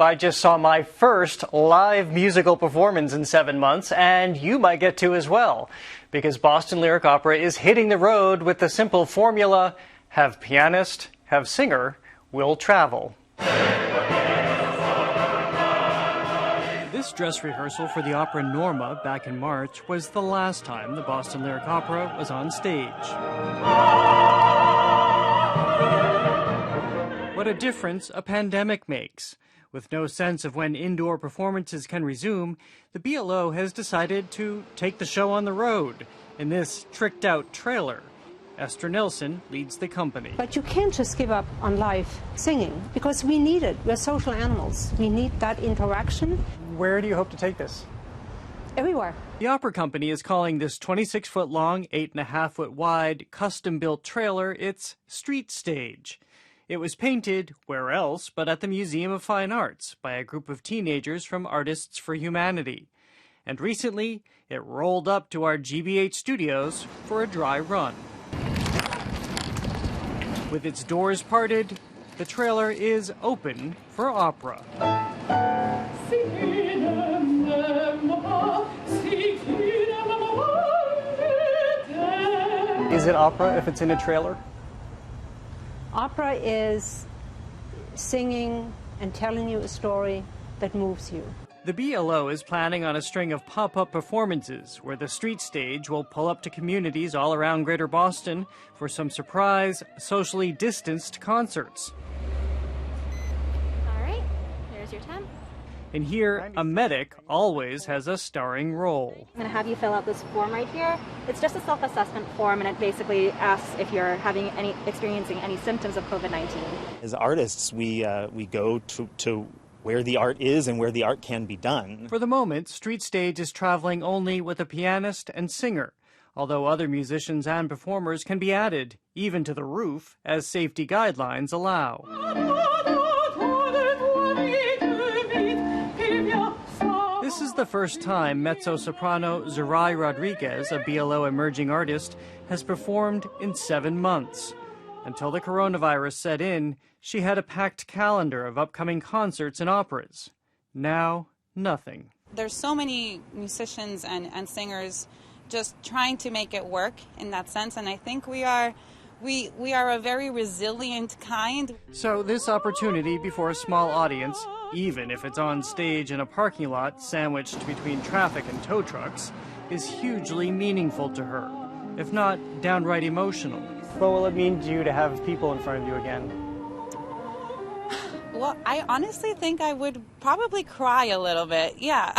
I just saw my first live musical performance in 7 months, and you might get to as well, because Boston Lyric Opera is hitting the road with the simple formula: have pianist, have singer, will travel. This dress rehearsal for the opera Norma back in March was the last time the Boston Lyric Opera was on stage. What a difference a pandemic makes. With no sense of when indoor performances can resume, the BLO has decided to take the show on the road in this tricked-out trailer. Esther Nilsson leads the company. But you can't just give up on live singing, because we need it. We're social animals. We need that interaction. Where do you hope to take this? Everywhere. The opera company is calling this 26-foot-long, 8.5-foot-wide, custom-built trailer its street stage. It was painted, where else but at the Museum of Fine Arts, by a group of teenagers from Artists for Humanity. And recently, it rolled up to our GBH studios for a dry run. With its doors parted, the trailer is open for opera. Is it opera if it's in a trailer? Opera is singing and telling you a story that moves you. The BLO is planning on a string of pop-up performances where the street stage will pull up to communities all around Greater Boston for some surprise, socially distanced concerts. All right, here's your temp. And here, a medic always has a starring role. I'm going to have you fill out this form right here. It's just a self-assessment form, and it basically asks if you're experiencing any symptoms of COVID-19. As artists, we go to where the art is and where the art can be done. For the moment, Street Stage is traveling only with a pianist and singer, although other musicians and performers can be added, even to the roof, as safety guidelines allow. This is the first time mezzo-soprano Zerai Rodriguez, a BLO emerging artist, has performed in 7 months. Until the coronavirus set in, she had a packed calendar of upcoming concerts and operas. Now, nothing. There's so many musicians and singers just trying to make it work in that sense, and I think we are a very resilient kind. So this opportunity before a small audience, even if it's on stage in a parking lot sandwiched between traffic and tow trucks, is hugely meaningful to her, if not downright emotional. What will it mean to you to have people in front of you again? Well, I honestly think I would probably cry a little bit, yeah.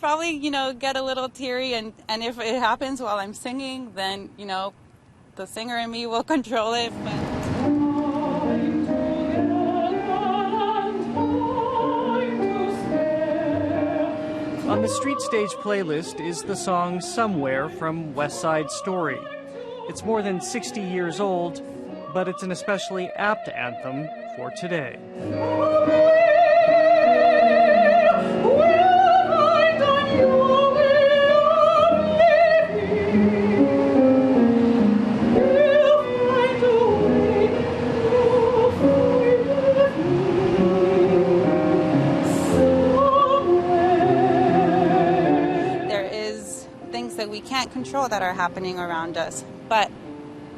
Probably, get a little teary, and if it happens while I'm singing, then, the singer in me will control it. On the Street Stage playlist is the song Somewhere from West Side Story. It's more than 60 years old, but it's an especially apt anthem for today. That we can't control that are happening around us, but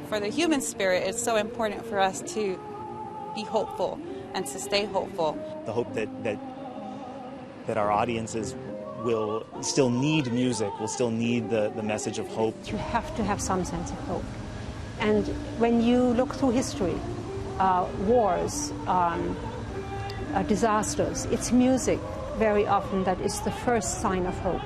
for the human spirit, it's so important for us to be hopeful and to stay hopeful. The hope that our audiences will still need music, will still need the message of hope. You have to have some sense of hope. And when you look through history, wars, disasters, it's music very often that is the first sign of hope.